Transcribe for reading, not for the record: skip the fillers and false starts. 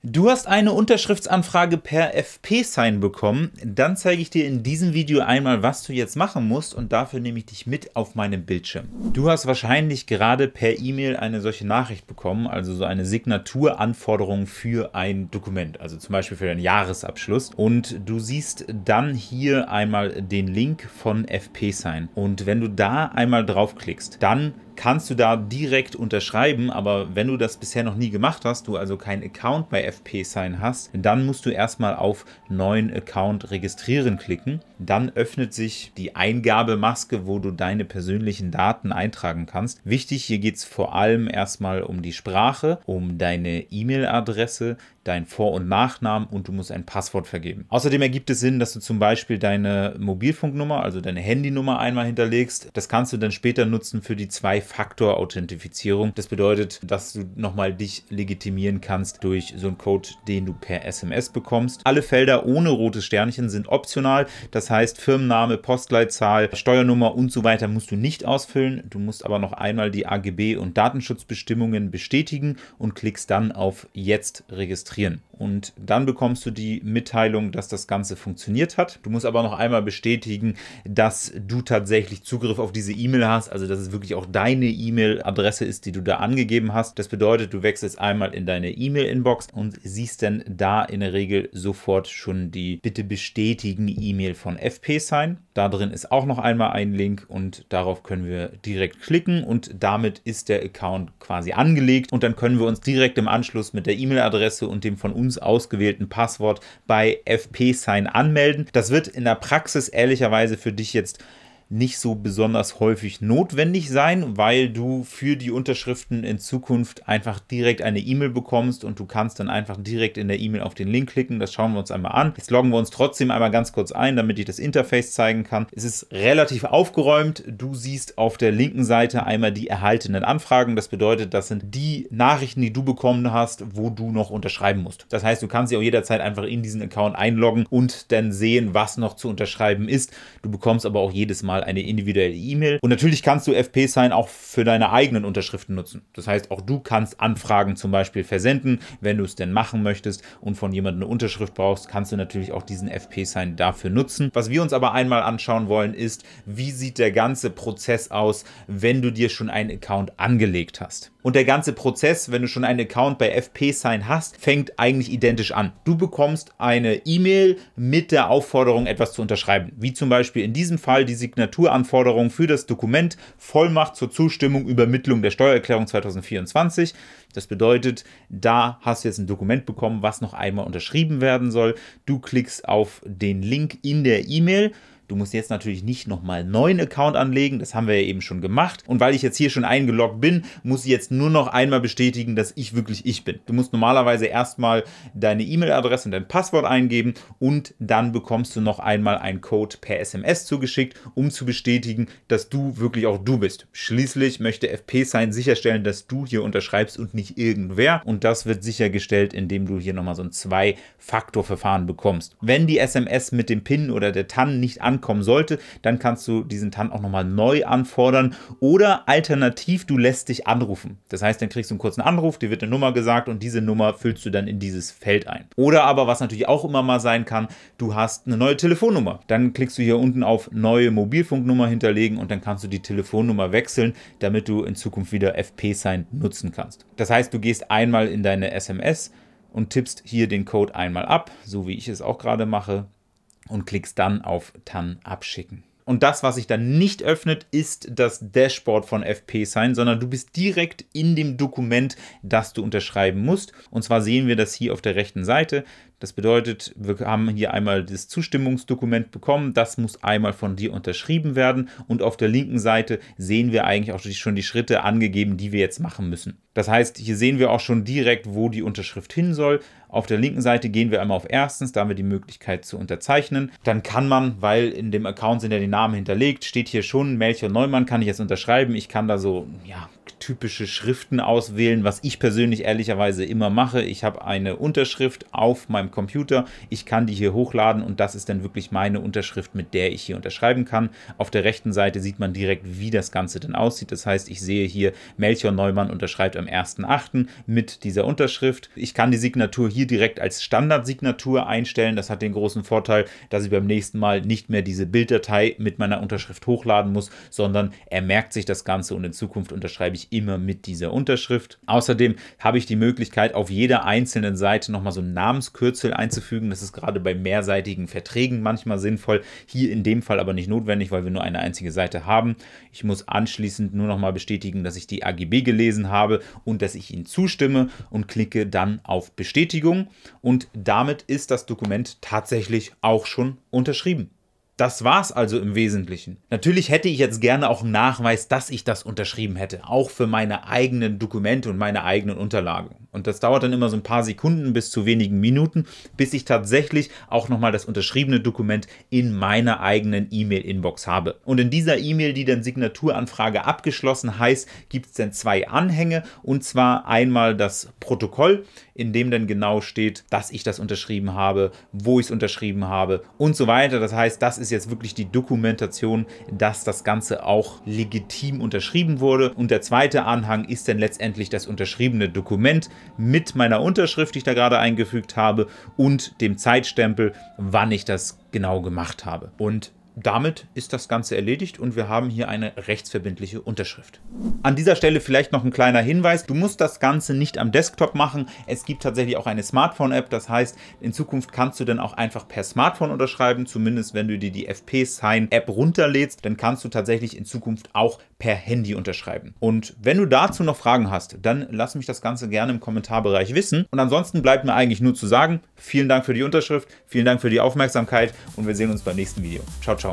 Du hast eine Unterschriftsanfrage per FP-Sign bekommen. Dann zeige ich dir in diesem Video einmal, was du jetzt machen musst, und dafür nehme ich dich mit auf meinem Bildschirm. Du hast wahrscheinlich gerade per E-Mail eine solche Nachricht bekommen, also so eine Signaturanforderung für ein Dokument, also zum Beispiel für deinen Jahresabschluss. Und du siehst dann hier einmal den Link von FP-Sign. Und wenn du da einmal draufklickst, dann kannst du da direkt unterschreiben, aber wenn du das bisher noch nie gemacht hast, du also keinen Account bei FP-Sign hast, dann musst du erstmal auf neuen Account registrieren klicken. Dann öffnet sich die Eingabemaske, wo du deine persönlichen Daten eintragen kannst. Wichtig, hier geht es vor allem erstmal um die Sprache, um deine E-Mail-Adresse, dein Vor- und Nachnamen, und du musst ein Passwort vergeben. Außerdem ergibt es Sinn, dass du zum Beispiel deine Mobilfunknummer, also deine Handynummer einmal hinterlegst. Das kannst du dann später nutzen für die Zwei-Faktor-Authentifizierung. Das bedeutet, dass du nochmal dich legitimieren kannst durch so einen Code, den du per SMS bekommst. Alle Felder ohne rotes Sternchen sind optional. Das heißt, Firmenname, Postleitzahl, Steuernummer und so weiter musst du nicht ausfüllen. Du musst aber noch einmal die AGB und Datenschutzbestimmungen bestätigen und klickst dann auf Jetzt registrieren. Und dann bekommst du die Mitteilung, dass das Ganze funktioniert hat. Du musst aber noch einmal bestätigen, dass du tatsächlich Zugriff auf diese E-Mail hast, also dass es wirklich auch deine E-Mail-Adresse ist, die du da angegeben hast. Das bedeutet, du wechselst einmal in deine E-Mail-Inbox und siehst dann da in der Regel sofort schon die Bitte bestätigen E-Mail von FP-Sign. Da drin ist auch noch einmal ein Link und darauf können wir direkt klicken und damit ist der Account quasi angelegt und dann können wir uns direkt im Anschluss mit der E-Mail-Adresse und dem von uns ausgewählten Passwort bei FP-Sign anmelden. Das wird in der Praxis ehrlicherweise für dich jetzt nicht so besonders häufig notwendig sein, weil du für die Unterschriften in Zukunft einfach direkt eine E-Mail bekommst und du kannst dann einfach direkt in der E-Mail auf den Link klicken. Das schauen wir uns einmal an. Jetzt loggen wir uns trotzdem einmal ganz kurz ein, damit ich das Interface zeigen kann. Es ist relativ aufgeräumt. Du siehst auf der linken Seite einmal die erhaltenen Anfragen. Das bedeutet, das sind die Nachrichten, die du bekommen hast, wo du noch unterschreiben musst. Das heißt, du kannst dich auch jederzeit einfach in diesen Account einloggen und dann sehen, was noch zu unterschreiben ist. Du bekommst aber auch jedes Mal eine individuelle E-Mail. Und natürlich kannst du FP-Sign auch für deine eigenen Unterschriften nutzen. Das heißt, auch du kannst Anfragen zum Beispiel versenden, wenn du es denn machen möchtest und von jemandem eine Unterschrift brauchst, kannst du natürlich auch diesen FP-Sign dafür nutzen. Was wir uns aber einmal anschauen wollen, ist, wie sieht der ganze Prozess aus, wenn du dir schon einen Account angelegt hast. Und der ganze Prozess, wenn du schon einen Account bei FP-Sign hast, fängt eigentlich identisch an. Du bekommst eine E-Mail mit der Aufforderung, etwas zu unterschreiben. Wie zum Beispiel in diesem Fall die Signaturanforderung für das Dokument Vollmacht zur Zustimmung Übermittlung der Steuererklärung 2024. Das bedeutet, da hast du jetzt ein Dokument bekommen, was noch einmal unterschrieben werden soll. Du klickst auf den Link in der E-Mail. Du musst jetzt natürlich nicht nochmal einen neuen Account anlegen, das haben wir ja eben schon gemacht. Und weil ich jetzt hier schon eingeloggt bin, muss ich jetzt nur noch einmal bestätigen, dass ich wirklich ich bin. Du musst normalerweise erstmal deine E-Mail-Adresse und dein Passwort eingeben und dann bekommst du noch einmal einen Code per SMS zugeschickt, um zu bestätigen, dass du wirklich auch du bist. Schließlich möchte FP-Sign sicherstellen, dass du hier unterschreibst und nicht irgendwer. Und das wird sichergestellt, indem du hier nochmal so ein Zwei-Faktor-Verfahren bekommst. Wenn die SMS mit dem PIN oder der TAN nicht ankommen sollte, dann kannst du diesen TAN auch nochmal neu anfordern oder alternativ, du lässt dich anrufen. Das heißt, dann kriegst du einen kurzen Anruf, dir wird eine Nummer gesagt und diese Nummer füllst du dann in dieses Feld ein. Oder aber, was natürlich auch immer mal sein kann, du hast eine neue Telefonnummer. Dann klickst du hier unten auf neue Mobilfunknummer hinterlegen und dann kannst du die Telefonnummer wechseln, damit du in Zukunft wieder FP-Sign nutzen kannst. Das heißt, du gehst einmal in deine SMS und tippst hier den Code einmal ab, so wie ich es auch gerade mache, und klickst dann auf TAN abschicken. Und das, was sich dann nicht öffnet, ist das Dashboard von FP-Sign, sondern du bist direkt in dem Dokument, das du unterschreiben musst. Und zwar sehen wir das hier auf der rechten Seite. Das bedeutet, wir haben hier einmal das Zustimmungsdokument bekommen. Das muss einmal von dir unterschrieben werden. Und auf der linken Seite sehen wir eigentlich auch schon die Schritte angegeben, die wir jetzt machen müssen. Das heißt, hier sehen wir auch schon direkt, wo die Unterschrift hin soll. Auf der linken Seite gehen wir einmal auf Erstens, da haben wir die Möglichkeit zu unterzeichnen. Dann kann man, weil in dem Account sind ja die Namen hinterlegt, steht hier schon, Melchior Neumann kann ich jetzt unterschreiben. Ich kann da so typische Schriften auswählen, was ich persönlich ehrlicherweise immer mache. Ich habe eine Unterschrift auf meinem Computer, ich kann die hier hochladen und das ist dann wirklich meine Unterschrift, mit der ich hier unterschreiben kann. Auf der rechten Seite sieht man direkt, wie das Ganze dann aussieht. Das heißt, ich sehe hier, Melchior Neumann unterschreibt am 1.8. mit dieser Unterschrift. Ich kann die Signatur hier direkt als Standardsignatur einstellen. Das hat den großen Vorteil, dass ich beim nächsten Mal nicht mehr diese Bilddatei mit meiner Unterschrift hochladen muss, sondern er merkt sich das Ganze und in Zukunft unterschreibe ich immer mit dieser Unterschrift. Außerdem habe ich die Möglichkeit, auf jeder einzelnen Seite nochmal so ein Namenskürzel einzufügen. Das ist gerade bei mehrseitigen Verträgen manchmal sinnvoll. Hier in dem Fall aber nicht notwendig, weil wir nur eine einzige Seite haben. Ich muss anschließend nur nochmal bestätigen, dass ich die AGB gelesen habe und dass ich ihnen zustimme und klicke dann auf Bestätigung. Und damit ist das Dokument tatsächlich auch schon unterschrieben. Das war's also im Wesentlichen. Natürlich hätte ich jetzt gerne auch einen Nachweis, dass ich das unterschrieben hätte, auch für meine eigenen Dokumente und meine eigenen Unterlagen. Und das dauert dann immer so ein paar Sekunden bis zu wenigen Minuten, bis ich tatsächlich auch nochmal das unterschriebene Dokument in meiner eigenen E-Mail-Inbox habe. Und in dieser E-Mail, die dann Signaturanfrage abgeschlossen heißt, gibt es dann 2 Anhänge, und zwar einmal das Protokoll, in dem dann genau steht, dass ich das unterschrieben habe, wo ich es unterschrieben habe und so weiter. Das heißt, das ist jetzt wirklich die Dokumentation, dass das Ganze auch legitim unterschrieben wurde. Und der zweite Anhang ist dann letztendlich das unterschriebene Dokument mit meiner Unterschrift, die ich da gerade eingefügt habe, und dem Zeitstempel, wann ich das genau gemacht habe. Und damit ist das Ganze erledigt und wir haben hier eine rechtsverbindliche Unterschrift. An dieser Stelle vielleicht noch ein kleiner Hinweis. Du musst das Ganze nicht am Desktop machen. Es gibt tatsächlich auch eine Smartphone-App. Das heißt, in Zukunft kannst du dann auch einfach per Smartphone unterschreiben. Zumindest wenn du dir die FP-Sign-App runterlädst, dann kannst du tatsächlich in Zukunft auch per Handy unterschreiben. Und wenn du dazu noch Fragen hast, dann lass mich das Ganze gerne im Kommentarbereich wissen. Und ansonsten bleibt mir eigentlich nur zu sagen, vielen Dank für die Unterschrift, vielen Dank für die Aufmerksamkeit und wir sehen uns beim nächsten Video. Ciao, ciao.